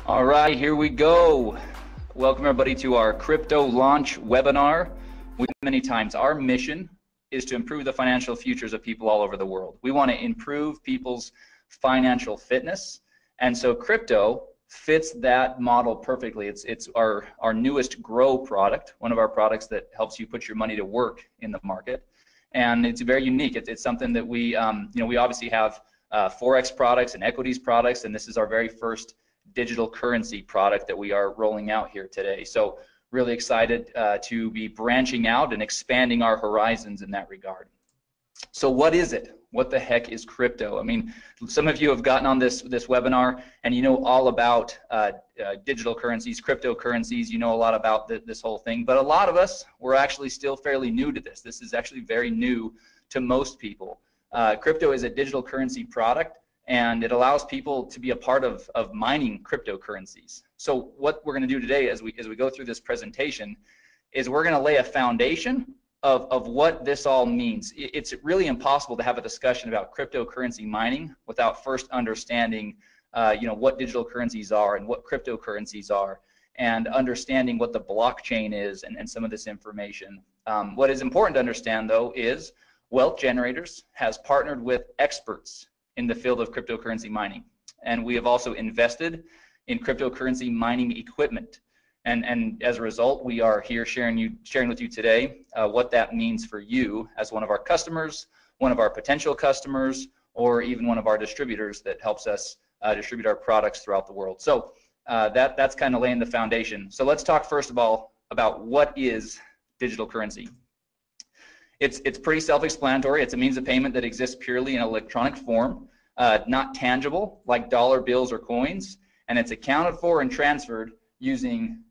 All right, here we go. Welcome everybody to our crypto launch webinar. We've said many times, our mission is to improve the financial futures of people all over the world. We want to improve people's financial fitness, and so crypto fits that model perfectly. It's our newest Grow product, one of our products that helps you put your money to work in the market, and it's very unique. It's something that we we obviously have forex products and equities products, and this is our very first digital currency product that we are rolling out here today. So really excited to be branching out and expanding our horizons in that regard. So what is it? What the heck is crypto? I mean, some of you have gotten on this webinar and you know all about digital currencies, cryptocurrencies, you know a lot about this whole thing, but a lot of us, we're actually still fairly new to this. This is actually very new to most people. Crypto is a digital currency product, and it allows people to be a part of mining cryptocurrencies. So what we're going to do today as we go through this presentation is we're going to lay a foundation of what this all means. It's really impossible to have a discussion about cryptocurrency mining without first understanding what digital currencies are and what cryptocurrencies are, and understanding what the blockchain is and some of this information. What is important to understand though is Wealth Generators has partnered with experts in the field of cryptocurrency mining, and we have also invested in cryptocurrency mining equipment, and as a result we are here sharing with you today what that means for you as one of our customers, one of our potential customers, or even one of our distributors that helps us distribute our products throughout the world. So that's kind of laying the foundation. So let's talk first of all about what is digital currency. It's pretty self-explanatory. It's a means of payment that exists purely in electronic form, not tangible like dollar bills or coins, and it's accounted for and transferred using.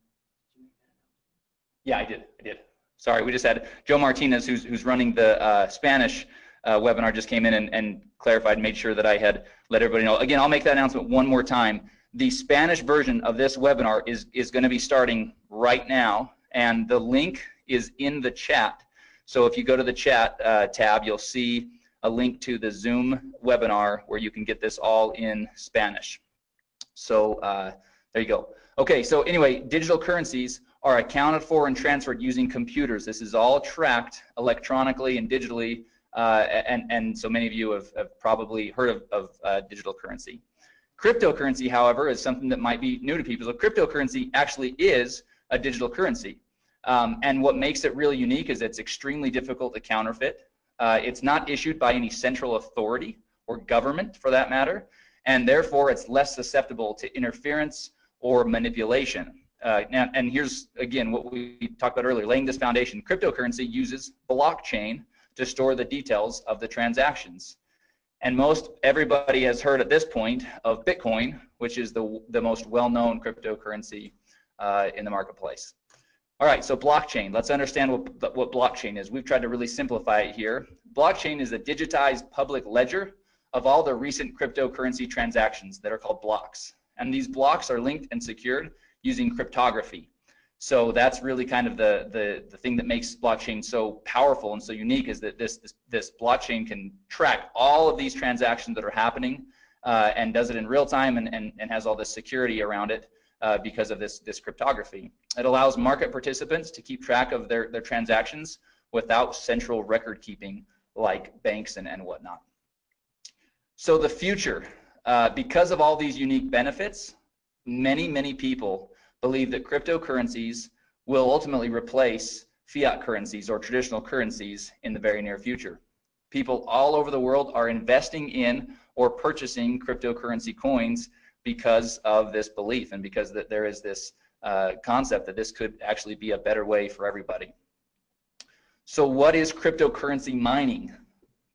Yeah, I did. Sorry, we just had Joe Martinez, who's running the Spanish webinar, just came in and clarified and made sure that I had let everybody know. Again, I'll make that announcement one more time. The Spanish version of this webinar is going to be starting right now, and the link is in the chat. So if you go to the chat tab, you'll see a link to the Zoom webinar where you can get this all in Spanish. So there you go. Okay, so anyway, digital currencies are accounted for and transferred using computers. This is all tracked electronically and digitally, and so many of you have probably heard of digital currency. Cryptocurrency, however, is something that might be new to people. So cryptocurrency actually is a digital currency. And what makes it really unique is it's extremely difficult to counterfeit. It's not issued by any central authority or government for that matter, and therefore it's less susceptible to interference or manipulation. And here's again what we talked about earlier, laying this foundation. Cryptocurrency uses blockchain to store the details of the transactions. And most everybody has heard at this point of Bitcoin, which is the most well-known cryptocurrency in the marketplace. All right, so blockchain. Let's understand what blockchain is. We've tried to really simplify it here. Blockchain is a digitized public ledger of all the recent cryptocurrency transactions that are called blocks. And these blocks are linked and secured using cryptography. So that's really kind of the thing that makes blockchain so powerful and so unique, is that this blockchain can track all of these transactions that are happening and does it in real time and has all this security around it. Because of this cryptography. It allows market participants to keep track of their transactions without central record keeping like banks and whatnot. So the future, because of all these unique benefits, many people believe that cryptocurrencies will ultimately replace fiat currencies or traditional currencies in the very near future. People all over the world are investing in or purchasing cryptocurrency coins because of this belief and because that there is this concept that this could actually be a better way for everybody. So what is cryptocurrency mining?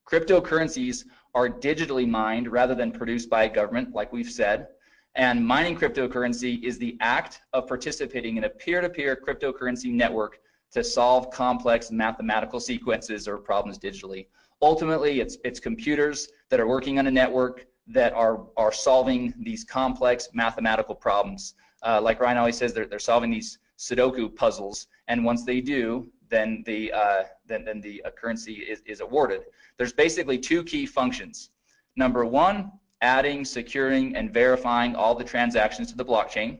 Cryptocurrencies are digitally mined rather than produced by a government, like we've said, and mining cryptocurrency is the act of participating in a peer-to-peer cryptocurrency network to solve complex mathematical sequences or problems digitally. Ultimately, it's computers that are working on a network that are solving these complex mathematical problems. Like Ryan always says, they're solving these Sudoku puzzles, and once they do, then the currency is awarded. There's basically two key functions. Number one adding, securing, and verifying all the transactions to the blockchain.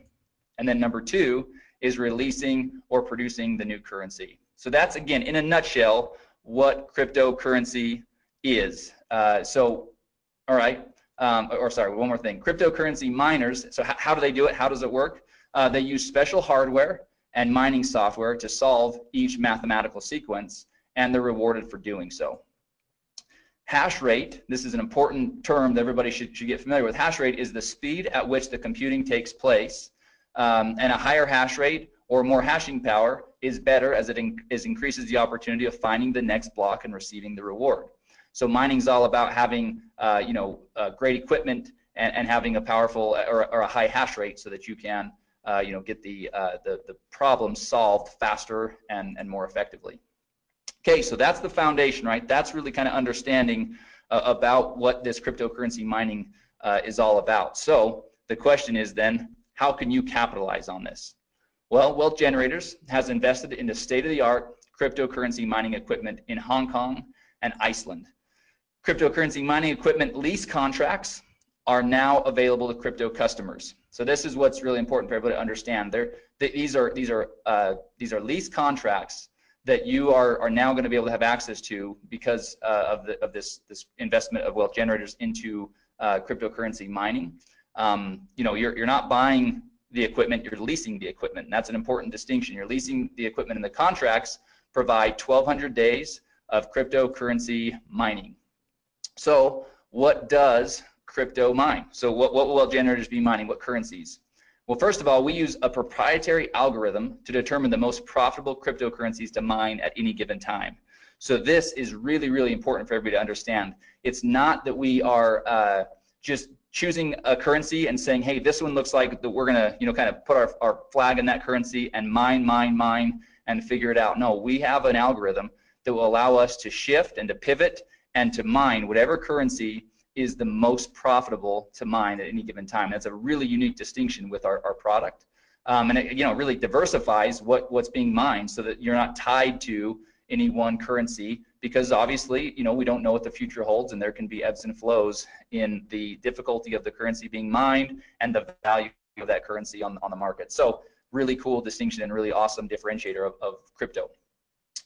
And then number 2 is releasing or producing the new currency. So that's, again, in a nutshell, what cryptocurrency is. All right, sorry, one more thing. Cryptocurrency miners, so how do they do it? How does it work? They use special hardware and mining software to solve each mathematical sequence, and they're rewarded for doing so. Hash rate, this is an important term that everybody should get familiar with. Hash rate is the speed at which the computing takes place, and a higher hash rate or more hashing power is better, as it increases the opportunity of finding the next block and receiving the reward. So mining is all about having great equipment and having a powerful or a high hash rate so that you can get the problem solved faster and more effectively. Okay, so that's the foundation, right? That's really kind of understanding about what this cryptocurrency mining is all about. So the question is then, how can you capitalize on this? Well, Wealth Generators has invested in the state-of-the-art cryptocurrency mining equipment in Hong Kong and Iceland. Cryptocurrency mining equipment lease contracts are now available to crypto customers. So this is what's really important for everybody to understand. These are lease contracts that you are now going to be able to have access to because of this investment of Wealth Generators into cryptocurrency mining. You're not buying the equipment, you're leasing the equipment, and that's an important distinction. You're leasing the equipment, and the contracts provide 1,200 days of cryptocurrency mining. So what does crypto mine? So what will Wealth Generators be mining? What currencies? Well, first of all, we use a proprietary algorithm to determine the most profitable cryptocurrencies to mine at any given time. So this is really, really important for everybody to understand. It's not that we are just choosing a currency and saying, hey, this one looks like that we're going to kind of put our flag in that currency and mine and figure it out. No, we have an algorithm that will allow us to shift and to pivot and to mine whatever currency is the most profitable to mine at any given time. That's a really unique distinction with our product. And it really diversifies what's being mined so that you're not tied to any one currency, because obviously we don't know what the future holds, and there can be ebbs and flows in the difficulty of the currency being mined and the value of that currency on the market. So really cool distinction and really awesome differentiator of crypto.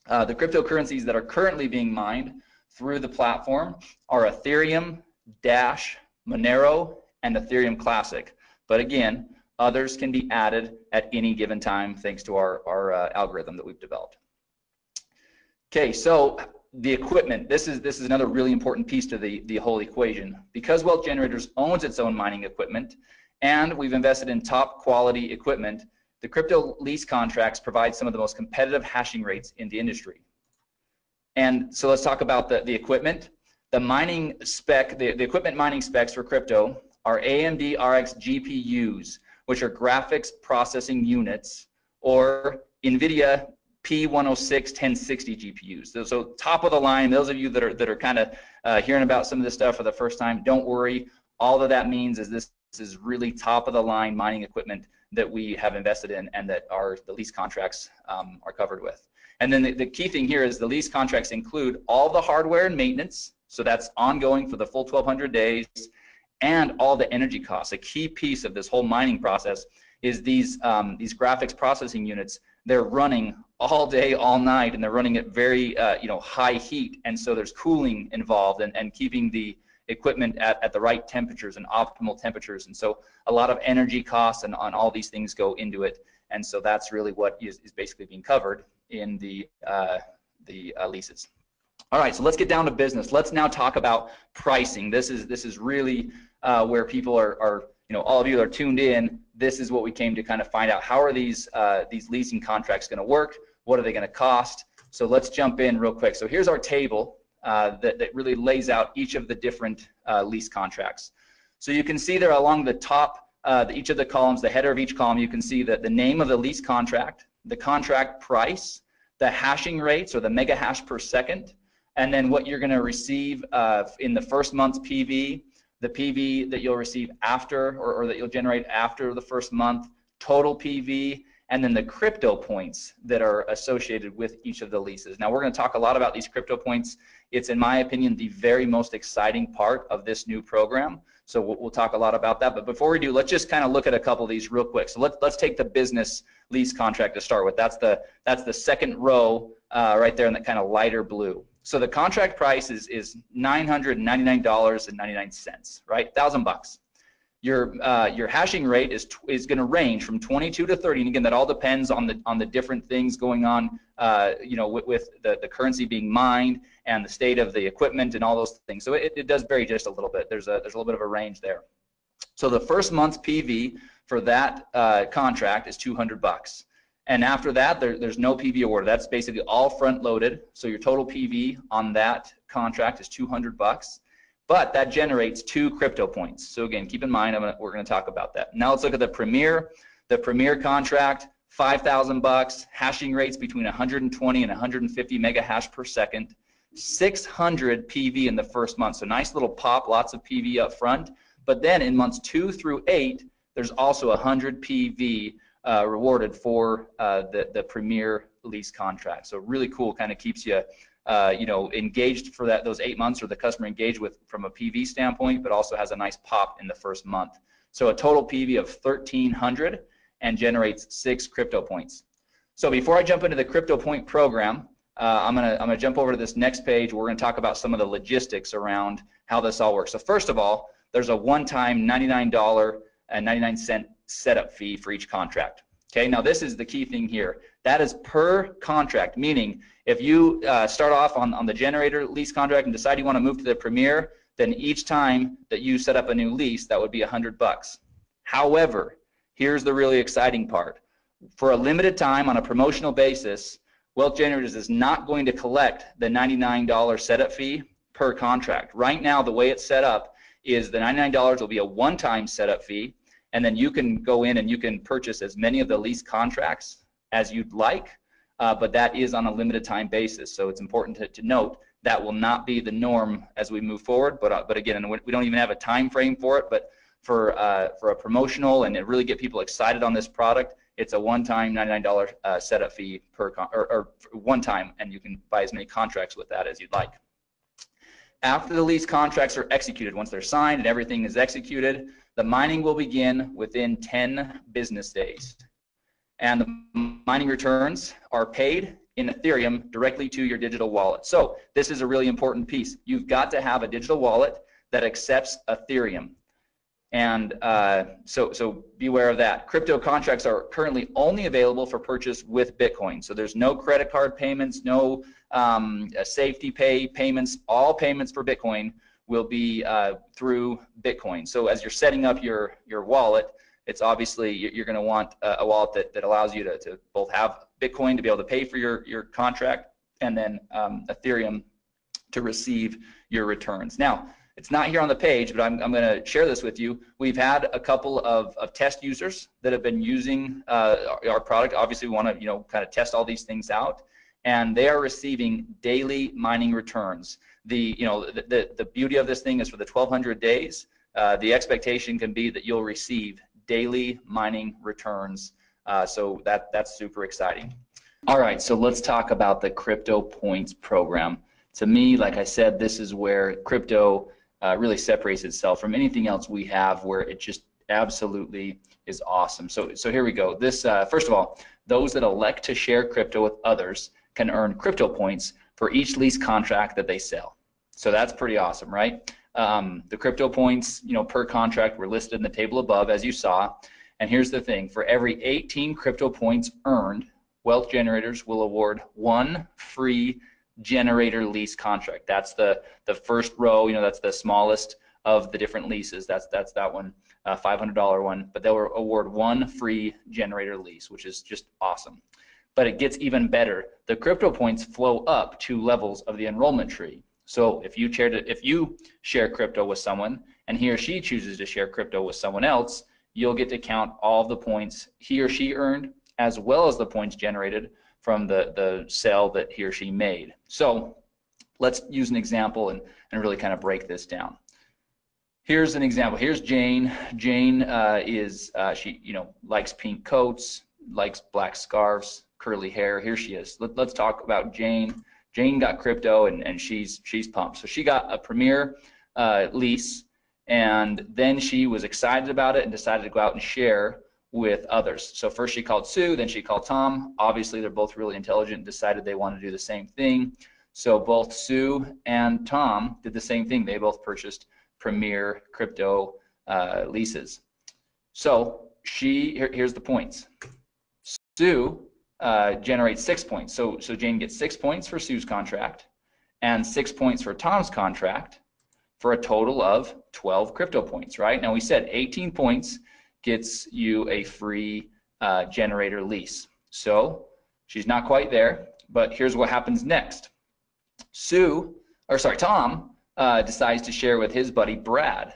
The cryptocurrencies that are currently being mined through the platform are Ethereum, Dash, Monero, and Ethereum Classic. But again, others can be added at any given time thanks to our algorithm that we've developed. Okay, so the equipment, this is another really important piece to the whole equation. Because Wealth Generators owns its own mining equipment and we've invested in top quality equipment, the crypto lease contracts provide some of the most competitive hashing rates in the industry. And so let's talk about the equipment. The mining spec, the equipment mining specs for crypto are AMD RX GPUs, which are graphics processing units, or NVIDIA P106 1060 GPUs. So top of the line. Those of you that are kind of hearing about some of this stuff for the first time, don't worry. All that means is this is really top of the line mining equipment that we have invested in and that the lease contracts are covered with. And then the key thing here is the lease contracts include all the hardware and maintenance, so that's ongoing for the full 1,200 days, and all the energy costs. A key piece of this whole mining process is these graphics processing units. They're running all day, all night, and they're running at very high heat, and so there's cooling involved and keeping the equipment at the right temperatures and optimal temperatures, and so a lot of energy costs and on all these things go into it, and so that's really what is basically being covered in the leases. All right, so let's get down to business. Let's now talk about pricing. This is really where people are all of you are tuned in. This is what we came to kind of find out. How are these leasing contracts going to work? What are they going to cost? So let's jump in real quick. So here's our table that really lays out each of the different lease contracts. So you can see there along the top, each of the columns, the header of each column, you can see that the name of the lease contract, the contract price, the hashing rates or the mega hash per second, and then what you're going to receive in the first month's PV, the PV that you'll receive after or that you'll generate after the first month, total PV, and then the crypto points that are associated with each of the leases. Now we're going to talk a lot about these crypto points. It's, in my opinion, the very most exciting part of this new program. So we'll talk a lot about that. But before we do, let's just kind of look at a couple of these real quick. So let's take the business lease contract to start with. That's the second row right there in that kind of lighter blue. So the contract price is $999.99, right? $1,000. Your hashing rate is going to range from 22 to 30, and again, that all depends on the different things going on, you know, with the currency being mined and the state of the equipment and all those things. So it does vary just a little bit. There's a little bit of a range there. So the first month's PV for that contract is $200, and after that, there's no PV awarded. That's basically all front loaded. So your total PV on that contract is $200. But that generates 2 crypto points. So again, keep in mind, we're going to talk about that. Now let's look at the Premier. The Premier contract, $5,000, hashing rates between 120 and 150 mega hash per second, 600 PV in the first month. So nice little pop, lots of PV up front. But then in months 2 through 8, there's also 100 PV rewarded for the Premier lease contract. So really cool, kind of keeps you you know, engaged for those 8 months, or the customer engaged with from a PV standpoint, but also has a nice pop in the first month. So a total PV of 1,300 and generates 6 crypto points. So before I jump into the crypto point program, I'm gonna jump over to this next page. We're gonna talk about some of the logistics around how this all works. So first of all, there's a one-time $99.99 setup fee for each contract. Okay, now this is the key thing here. That is per contract, meaning if you start off on the generator lease contract and decide you want to move to the Premier, then each time that you set up a new lease, that would be $100. However, here's the really exciting part. For a limited time on a promotional basis, Wealth Generators is not going to collect the $99 setup fee per contract. Right now, the way it's set up is the $99 will be a one-time setup fee, and then you can go in and you can purchase as many of the lease contracts as you'd like, but that is on a limited time basis. So it's important to note that will not be the norm as we move forward. But again, we don't even have a time frame for it. But for a promotional and to really get people excited on this product, it's a one-time $99 setup fee or one time, and you can buy as many contracts with that as you'd like. After the lease contracts are executed, once they're signed and everything is executed, the mining will begin within 10 business days. And the mining returns are paid in Ethereum directly to your digital wallet. So this is a really important piece. You've got to have a digital wallet that accepts Ethereum. And so beware of that. Crypto contracts are currently only available for purchase with Bitcoin. So there's no credit card payments, no safety payments. All payments for Bitcoin will be through Bitcoin. So as you're setting up your wallet, it's obviously you're going to want a wallet that allows you to both have Bitcoin to be able to pay for your contract, and then Ethereum to receive your returns. Now, it's not here on the page, but I'm going to share this with you. We've had a couple of test users that have been using our product. Obviously, we want to kind of test all these things out, and they are receiving daily mining returns. The beauty of this thing is for the 1,200 days, the expectation can be that you'll receive daily mining returns. So that's super exciting. All right, so let's talk about the Crypto Points program. To me, like I said, this is where crypto really separates itself from anything else we have, where it just absolutely is awesome. So here we go. This first of all, those that elect to share crypto with others can earn crypto points for each lease contract that they sell. So that's pretty awesome, right? The crypto points, per contract were listed in the table above, as you saw. And here's the thing: for every 18 crypto points earned, Wealth Generators will award 1 free generator lease contract. That's the first row. That's the smallest of the different leases. That's that one, $500 one. But they'll award 1 free generator lease, which is just awesome. But it gets even better. The crypto points flow up 2 levels of the enrollment tree. So if you share crypto with someone and he or she chooses to share crypto with someone else, you'll get to count all of the points he or she earned, as well as the points generated from the sale that he or she made. So let's use an example and really kind of break this down. Here's an example. Here's Jane. Jane she likes pink coats, likes black scarves, curly hair. Here she is. Let's talk about Jane. Jane got crypto, and she's pumped. So she got a Premier lease, and then she was excited about it and decided to go out and share with others. So first she called Sue, then she called Tom. Obviously, they're both really intelligent and decided they want to do the same thing. So both Sue and Tom did the same thing. They both purchased Premier crypto leases. So here's the points. Sue generates 6 points. So Jane gets 6 points for Sue's contract and 6 points for Tom's contract for a total of 12 crypto points, right? Now we said 18 points gets you a free generator lease. So she's not quite there, but here's what happens next. Tom decides to share with his buddy Brad,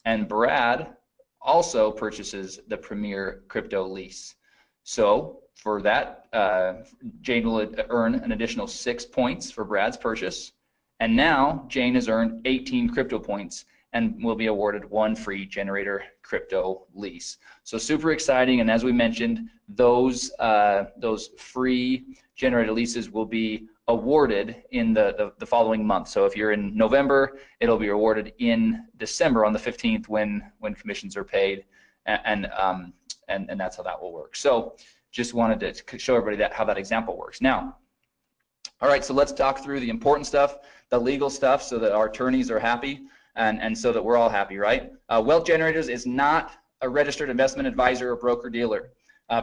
and Brad also purchases the Premier crypto lease. So for that, Jane will earn an additional 6 points for Brad's purchase, and now Jane has earned 18 crypto points and will be awarded 1 free generator crypto lease. So super exciting, and as we mentioned, those free generator leases will be awarded in the following month. So if you're in November, it'll be awarded in December on the 15th when commissions are paid, and that's how that will work. So just wanted to show everybody how that example works. Now, all right, so let's talk through the important stuff, the legal stuff, so that our attorneys are happy and so that we're all happy, right? Wealth Generators is not a registered investment advisor or broker-dealer.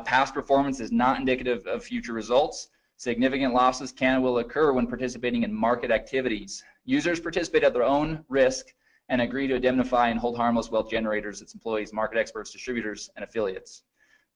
Past performance is not indicative of future results. Significant losses can and will occur when participating in market activities. Users participate at their own risk and agree to indemnify and hold harmless Wealth Generators, its employees, market experts, distributors, and affiliates.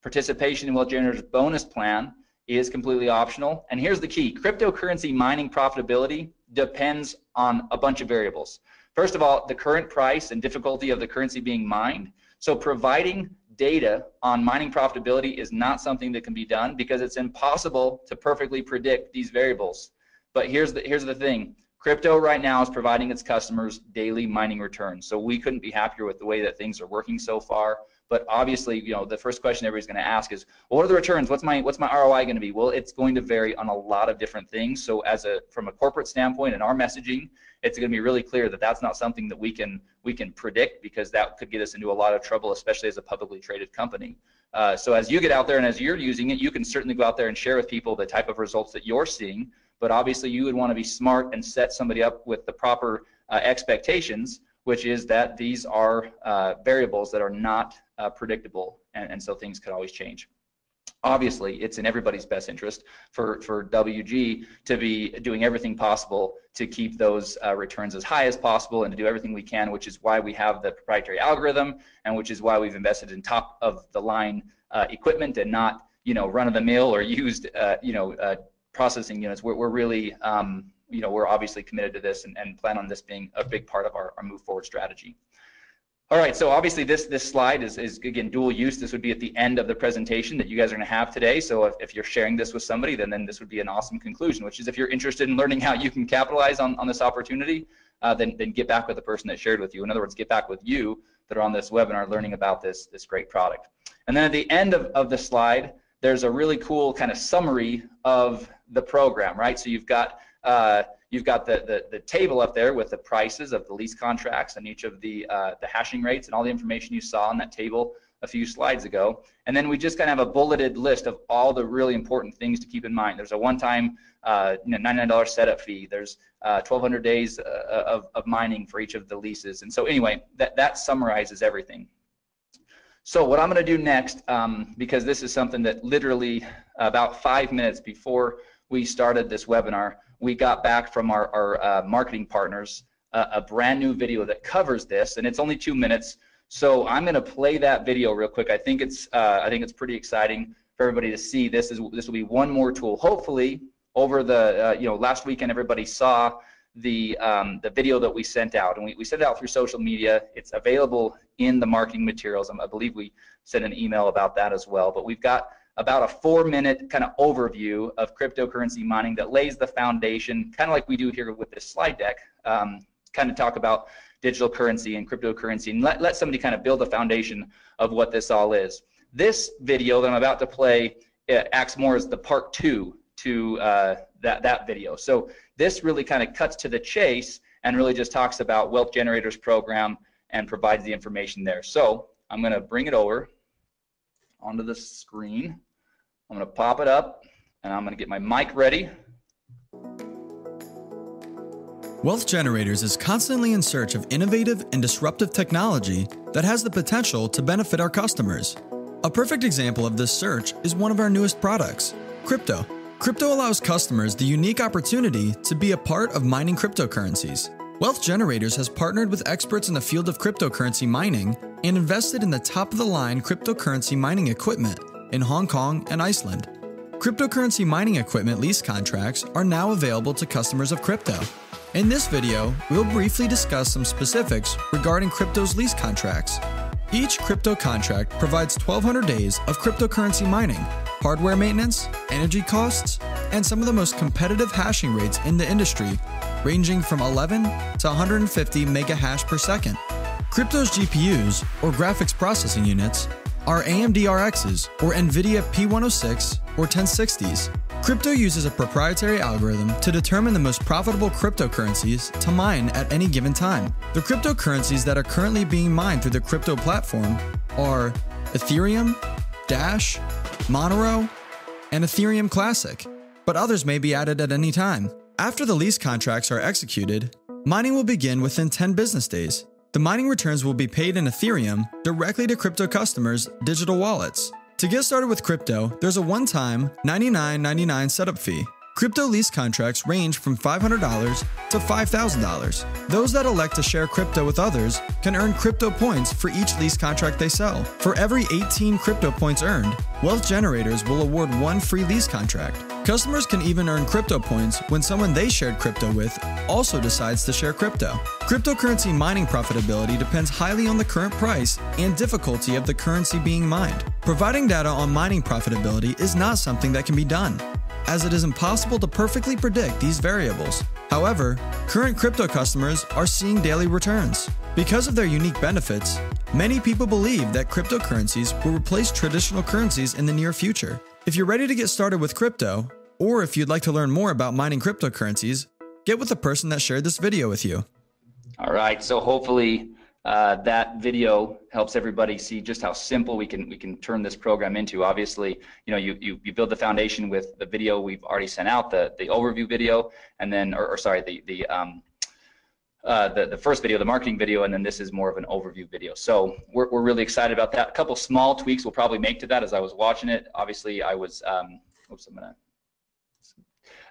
Participation in Wealth Generators bonus plan is completely optional. And here's the key: cryptocurrency mining profitability depends on a bunch of variables. First of all, the current price and difficulty of the currency being mined. So providing data on mining profitability is not something that can be done because it's impossible to perfectly predict these variables. But here's the thing: crypto right now is providing its customers daily mining returns. So we couldn't be happier with the way that things are working so far. But obviously, you know, the first question everybody's going to ask is, well, what are the returns? What's my ROI going to be? Well, it's going to vary on a lot of different things. So from a corporate standpoint and our messaging, it's going to be really clear that that's not something that we can predict, because that could get us into a lot of trouble, especially as a publicly traded company. So as you get out there and as you're using it, you can certainly go out there and share with people the type of results that you're seeing. But obviously, you would want to be smart and set somebody up with the proper expectations, which is that these are variables that are not predictable, and so things could always change. Obviously, it's in everybody's best interest for WG to be doing everything possible to keep those returns as high as possible and to do everything we can, which is why we have the proprietary algorithm and which is why we've invested in top of the line equipment and not, you know, run-of-the-mill or used, processing units. We're really, you know, we're obviously committed to this and plan on this being a big part of our move forward strategy. All right, so obviously this slide is again dual use. This would be at the end of the presentation that you guys are going to have today. So if you're sharing this with somebody, then this would be an awesome conclusion, which is if you're interested in learning how you can capitalize on this opportunity, then get back with the person that shared with you. In other words, get back with you that are on this webinar learning about this great product. And then at the end of the slide, there's a really cool kind of summary of the program, right? So you've got the table up there with the prices of the lease contracts and each of the hashing rates and all the information you saw on that table a few slides ago. And then we just kind of have a bulleted list of all the really important things to keep in mind. There's a one-time $99 setup fee. There's 1,200 days of mining for each of the leases. And so anyway, that summarizes everything. So what I'm going to do next, because this is something that literally about 5 minutes before we started this webinar, we got back from our marketing partners a brand new video that covers this, and it's only 2 minutes. So I'm going to play that video real quick. I think it's pretty exciting for everybody to see. This will be one more tool. Hopefully, over the last weekend, everybody saw the video that we sent out, and we sent it out through social media. It's available in the marketing materials. I believe we sent an email about that as well. But we've got about a 4-minute kind of overview of cryptocurrency mining that lays the foundation, kind of like we do here with this slide deck, kind of talk about digital currency and cryptocurrency, and let somebody kind of build a foundation of what this all is. This video that I'm about to play it acts more as the part 2 to that video. So this really kind of cuts to the chase and really just talks about Wealth Generators program and provides the information there. So I'm going to bring it over onto the screen. I'm going to pop it up, and I'm going to get my mic ready. Wealth Generators is constantly in search of innovative and disruptive technology that has the potential to benefit our customers. A perfect example of this search is one of our newest products, crypto. Crypto allows customers the unique opportunity to be a part of mining cryptocurrencies. Wealth Generators has partnered with experts in the field of cryptocurrency mining and invested in the top-of-the-line cryptocurrency mining equipment in Hong Kong and Iceland. Cryptocurrency mining equipment lease contracts are now available to customers of crypto. In this video, we'll briefly discuss some specifics regarding crypto's lease contracts. Each crypto contract provides 1,200 days of cryptocurrency mining, hardware maintenance, energy costs, and some of the most competitive hashing rates in the industry, ranging from 11 to 150 mega hash per second. Crypto's GPUs, or graphics processing units, are AMD RXs, or NVIDIA P106 or 1060s. Crypto uses a proprietary algorithm to determine the most profitable cryptocurrencies to mine at any given time. The cryptocurrencies that are currently being mined through the crypto platform are Ethereum, Dash, Monero, and Ethereum Classic, but others may be added at any time. After the lease contracts are executed, mining will begin within 10 business days. The mining returns will be paid in Ethereum directly to crypto customers' digital wallets. To get started with crypto, there's a one-time $99.99 setup fee. Crypto lease contracts range from $500 to $5,000. Those that elect to share crypto with others can earn crypto points for each lease contract they sell. For every 18 crypto points earned, Wealth Generators will award one free lease contract. Customers can even earn crypto points when someone they shared crypto with also decides to share crypto. Cryptocurrency mining profitability depends highly on the current price and difficulty of the currency being mined. Providing data on mining profitability is not something that can be done, as it is impossible to perfectly predict these variables. However, current crypto customers are seeing daily returns. Because of their unique benefits, many people believe that cryptocurrencies will replace traditional currencies in the near future. If you're ready to get started with crypto, or if you'd like to learn more about mining cryptocurrencies, get with the person that shared this video with you. All right, so hopefully that video helps everybody see just how simple we can turn this program into. Obviously, you build the foundation with the video we've already sent out, the overview video, and then, the first video, the marketing video, and then this is more of an overview video. So we're really excited about that. A couple small tweaks we'll probably make to that as I was watching it. Obviously, I was,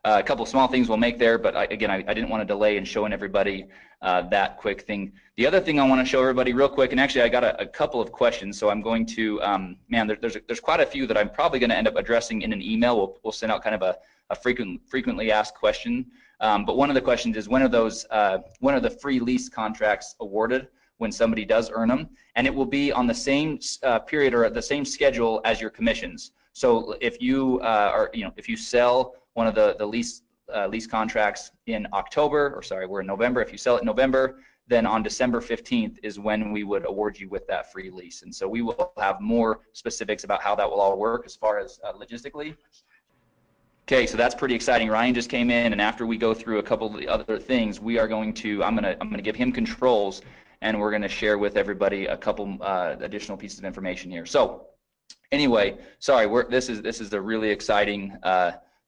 a couple small things we'll make there, but I didn't want to delay in showing everybody that quick thing. The other thing I want to show everybody real quick, and actually I got a couple of questions, so I'm going to, there's quite a few that I'm probably going to end up addressing in an email. We'll send out kind of a frequently asked question. But one of the questions is, when are the free lease contracts awarded when somebody does earn them? And it will be on the same period or the same schedule as your commissions. So if you if you sell one of the lease contracts in October, we're in November. If you sell it in November, then on December 15th is when we would award you with that free lease. And so we will have more specifics about how that will all work as far as logistically. Okay, so that's pretty exciting. Ryan just came in, and after we go through a couple of the other things, we are going to, I'm gonna give him controls, and we're gonna share with everybody a couple additional pieces of information here. So anyway, sorry, this is a really exciting thing.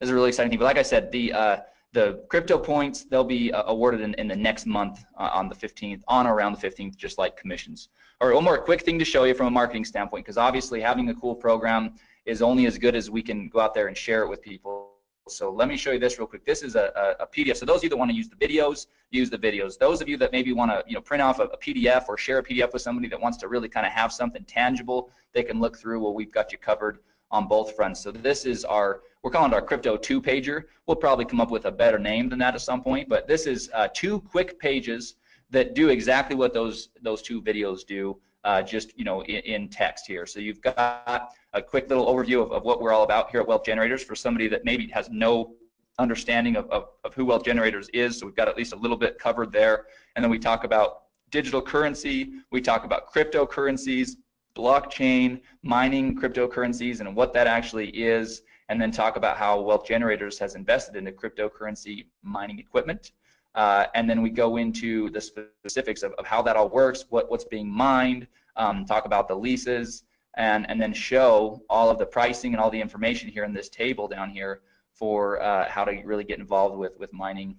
But like I said, the crypto points, they'll be awarded in the next month on the 15th, on or around the 15th, just like commissions. All right, one more quick thing to show you from a marketing standpoint, because obviously having a cool program is only as good as we can go out there and share it with people. So let me show you this real quick. This is a PDF. So those of you that want to use the videos, use the videos. Those of you that maybe want to print off a PDF or share a PDF with somebody that wants to really kind of have something tangible they can look through, well, we've got you covered on both fronts. So this is we're calling it our Crypto 2-pager. We'll probably come up with a better name than that at some point, but this is 2 quick pages that do exactly what those 2 videos do, just in text here. So you've got a quick little overview of what we're all about here at Wealth Generators for somebody that maybe has no understanding of who Wealth Generators is. So we've got at least a little bit covered there. And then we talk about digital currency, we talk about cryptocurrencies, blockchain, mining cryptocurrencies, and what that actually is, and then talk about how Wealth Generators has invested into cryptocurrency mining equipment. And then we go into the specifics of how that all works, what's being mined, talk about the leases, and then show all of the pricing and all the information here in this table down here for how to really get involved with mining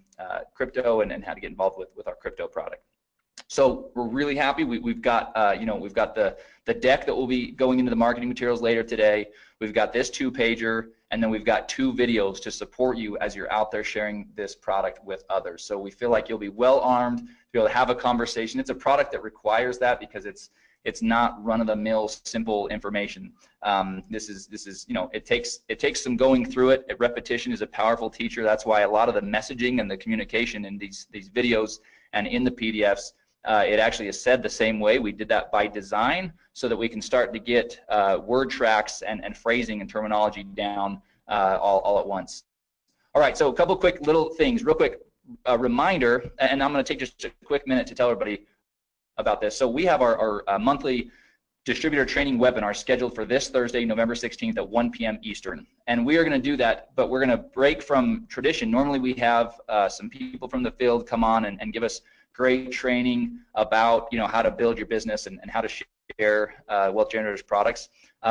crypto and how to get involved with our crypto product. So we're really happy. We've got we've got the deck that will be going into the marketing materials later today. We've got this 2-pager, and then we've got 2 videos to support you as you're out there sharing this product with others. So we feel like you'll be well armed to be able to have a conversation. It's a product that requires that because it's not run-of-the-mill simple information. This is it takes some going through it. Repetition is a powerful teacher. That's why a lot of the messaging and the communication in these videos and in the PDFs, it actually is said the same way. We did that by design so that we can start to get word tracks and phrasing and terminology down all at once. All right, so a couple quick little things, real quick reminder, and I'm going to take just a quick minute to tell everybody about this. So we have our monthly distributor training webinar scheduled for this Thursday, November 16th at 1 p.m. Eastern. And we are going to do that, but we're going to break from tradition. Normally we have some people from the field come on and give us great training about how to build your business and how to share Wealth Generators products.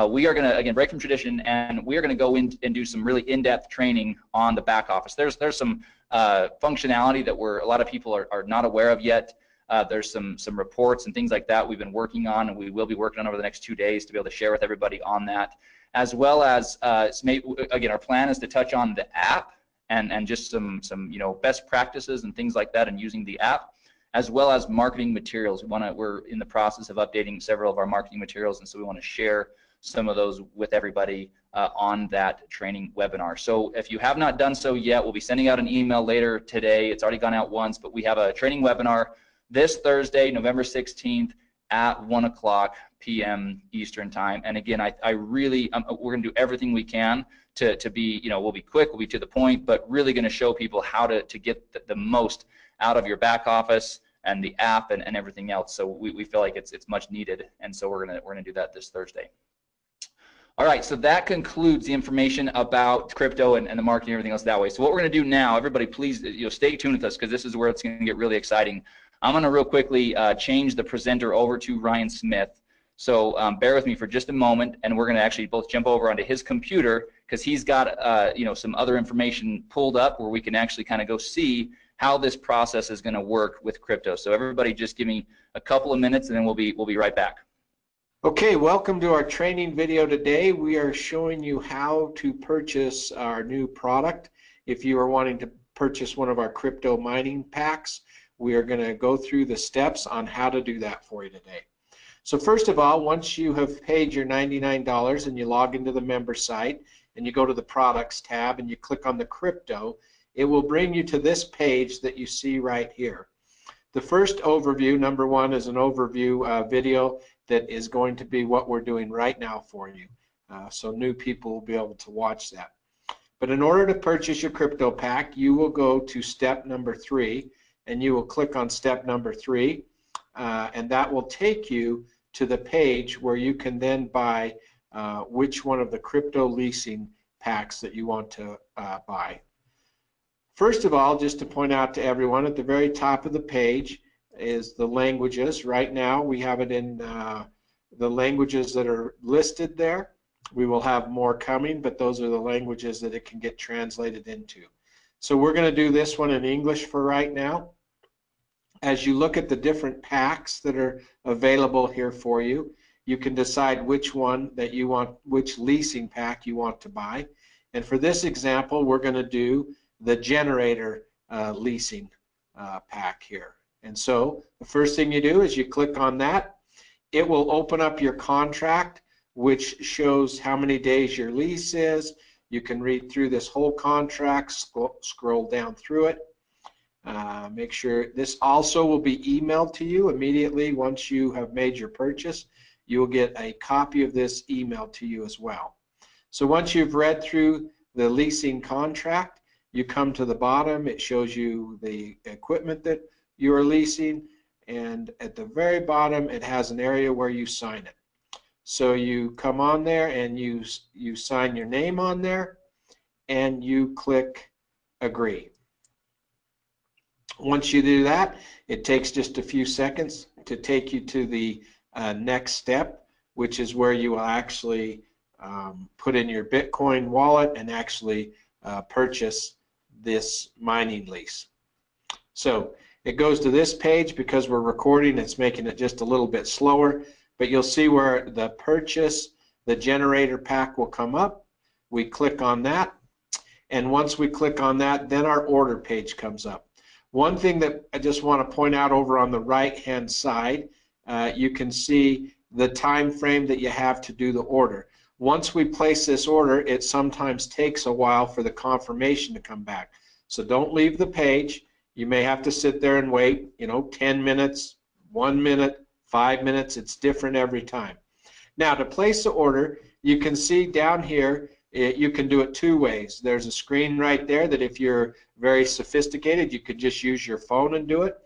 We are going to again break from tradition, and we are going to go in and do some really in-depth training on the back office. There's some functionality that a lot of people are not aware of yet. There's some reports and things like that we've been working on, and we will be working on over the next 2 days to be able to share with everybody on that, as well as again, our plan is to touch on the app and just some best practices and things like that and using the app, as well as marketing materials. We're in the process of updating several of our marketing materials, and so we want to share some of those with everybody on that training webinar. So if you have not done so yet, we'll be sending out an email later today. It's already gone out once, but we have a training webinar this Thursday, November 16th at 1 p.m. Eastern time. And again, we're going to do everything we can to be, we'll be quick, we'll be to the point, but really going to show people how to get the most out of your back office and the app and everything else. So we feel like it's much needed, and so we're gonna do that this Thursday. All right, so that concludes the information about crypto and the marketing and everything else that way. So what we're gonna do now, everybody please stay tuned with us, because this is where it's gonna get really exciting. I'm gonna real quickly change the presenter over to Ryan Smith. So bear with me for just a moment, and we're gonna actually both jump over onto his computer, because he's got some other information pulled up where we can actually kind of go see how this process is going to work with crypto. So everybody just give me a couple of minutes, and then we'll be right back. Okay, welcome to our training video today. We are showing you how to purchase our new product. If you are wanting to purchase one of our crypto mining packs, we are going to go through the steps on how to do that for you today. So first of all, once you have paid your $99 and you log into the member site and you go to the products tab and you click on the crypto, it will bring you to this page that you see right here. The first overview, number 1, is an overview video that is going to be what we're doing right now for you. So new people will be able to watch that. But in order to purchase your crypto pack, you will go to step number 3, and you will click on step number 3, and that will take you to the page where you can then buy which one of the crypto leasing packs that you want to buy. First of all, just to point out to everyone, at the very top of the page is the languages. Right now we have it in the languages that are listed there. We will have more coming, but those are the languages that it can get translated into. So we're going to do this one in English for right now. As you look at the different packs that are available here for you, you can decide which one that you want, which leasing pack you want to buy. And for this example, we're going to do the generator leasing pack here. And so the first thing you do is you click on that. It will open up your contract, which shows how many days your lease is. You can read through this whole contract, scroll down through it. Make sure this also will be emailed to you immediately once you have made your purchase. You will get a copy of this emailed to you as well. So once you've read through the leasing contract, you come to the bottom. It shows you the equipment that you are leasing, and at the very bottom it has an area where you sign it. So you come on there and you sign your name on there and you click agree. Once you do that, it takes just a few seconds to take you to the next step, which is where you will actually put in your Bitcoin wallet and actually purchase this mining lease. So it goes to this page. Because we're recording, it's making it just a little bit slower, but you'll see where the purchase, the generator pack will come up. We click on that, and once we click on that, then our order page comes up. One thing that I just want to point out over on the right hand side, you can see the time frame that you have to do the order. Once we place this order, it sometimes takes a while for the confirmation to come back. So don't leave the page. You may have to sit there and wait, 10 minutes, 1 minute, 5 minutes. It's different every time. Now, to place the order, you can see down here, you can do it two ways. There's a screen right there that if you're very sophisticated, you could just use your phone and do it.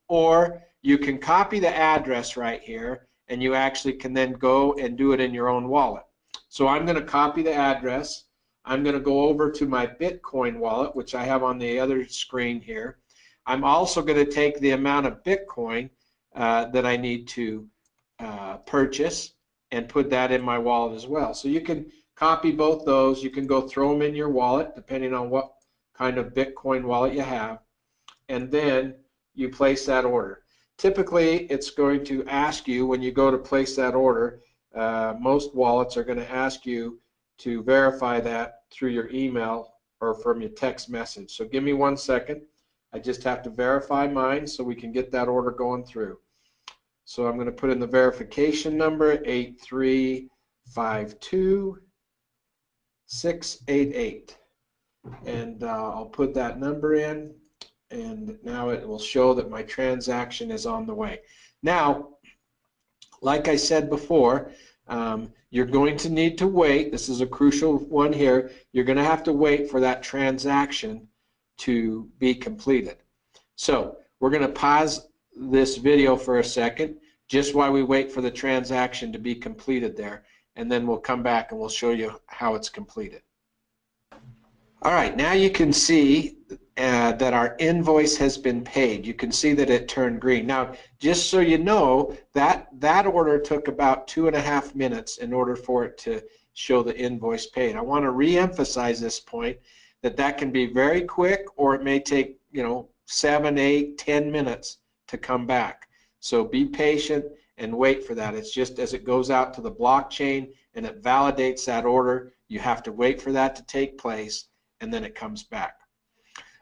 Or you can copy the address right here, and you actually can then go and do it in your own wallet. So I'm going to copy the address. I'm going to go over to my Bitcoin wallet, which I have on the other screen here. I'm also going to take the amount of Bitcoin that I need to purchase and put that in my wallet as well. So you can copy both those. You can go throw them in your wallet depending on what kind of Bitcoin wallet you have, and then you place that order. Typically, it's going to ask you when you go to place that order, most wallets are going to ask you to verify that through your email or from your text message. So give me 1 second. I just have to verify mine so we can get that order going through. So I'm going to put in the verification number 8352688, and I'll put that number in, and now it will show that my transaction is on the way. Now, like I said before, you're going to need to wait. This is a crucial one here. You're going to have to wait for that transaction to be completed. So we're going to pause this video for a second just while we wait for the transaction to be completed there, and then we'll come back and we'll show you how it's completed. All right, now you can see that our invoice has been paid. You can see that it turned green. Now, just so you know, that order took about 2.5 minutes in order for it to show the invoice paid. I want to re-emphasize this point, that can be very quick, or it may take 7, 8, 10 minutes to come back. So be patient and wait for that. It's just as it goes out to the blockchain and it validates that order, you have to wait for that to take place, and then it comes back.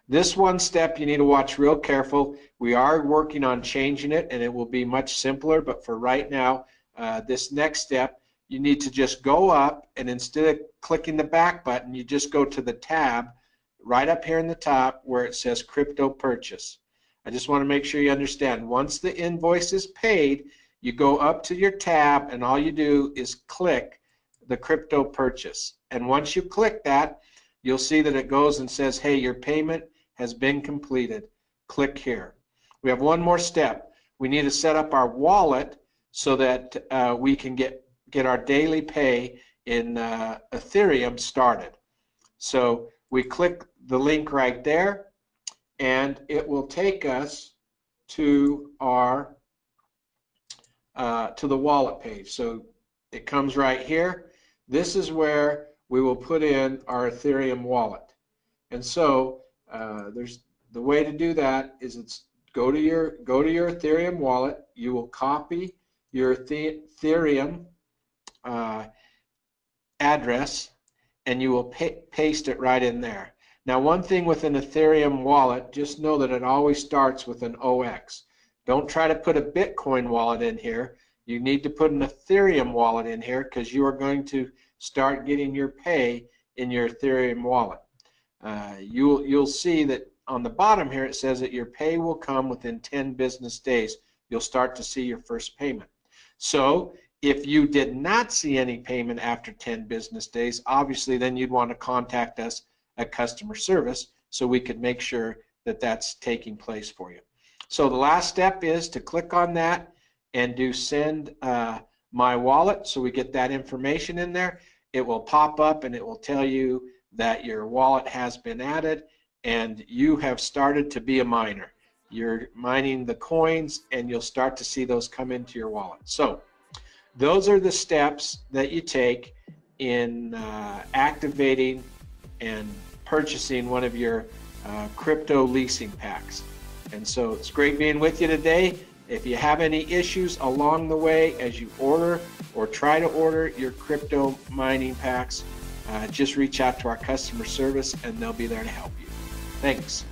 This one step you need to watch real careful. We are working on changing it, and it will be much simpler, but for right now, this next step, you need to just go up, and instead of clicking the back button, you just go to the tab right up here in the top where it says crypto purchase. I just want to make sure you understand, once the invoice is paid, you go up to your tab, and all you do is click the crypto purchase. And once you click that, you'll see that it goes and says, hey, your payment has been completed. Click here. We have one more step. We need to set up our wallet so that we can get our daily pay in Ethereum started. So we click the link right there, and it will take us to our to the wallet page. So it comes right here. This is where we will put in our Ethereum wallet. And so there's the way to do that is go to your Ethereum wallet. You will copy your Ethereum address, and you will paste it right in there. Now, one thing with an Ethereum wallet, just know that it always starts with an OX. Don't try to put a Bitcoin wallet in here. You need to put an Ethereum wallet in here, because you are going to start getting your pay in your Ethereum wallet. You'll see that on the bottom here it says that your pay will come within 10 business days. You'll start to see your first payment. So if you did not see any payment after 10 business days, obviously then you'd want to contact us at customer service so we could make sure that that's taking place for you. So the last step is to click on that and do send My Wallet, so we get that information in there. It will pop up and it will tell you that your wallet has been added and you have started to be a miner. You're mining the coins and you'll start to see those come into your wallet. So those are the steps that you take in activating and purchasing one of your crypto leasing packs. And so it's great being with you today. If you have any issues along the way as you order or try to order your crypto mining packs, just reach out to our customer service and they'll be there to help you. Thanks.